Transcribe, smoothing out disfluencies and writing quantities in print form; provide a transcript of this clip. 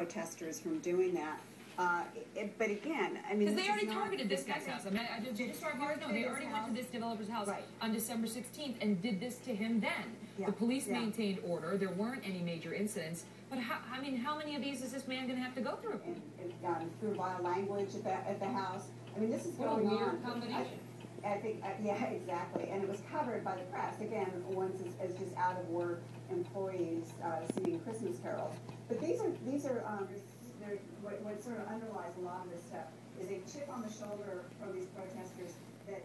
protesters from doing that. But again, I mean, because they already targeted this guy's house. I mean, just so viewers know, they already went to this developer's house on December 16th and did this to him then. The police maintained order. There weren't any major incidents. But I mean, how many of these is this man going to have to go through? Through vile language at the house. I mean, this is going on. What a weird combination. I think, yeah, exactly. And it was covered by the press. Again, once as just out of work employees singing Christmas carols. But these are what sort of underlies a lot of this stuff is a chip on the shoulder from these protesters that.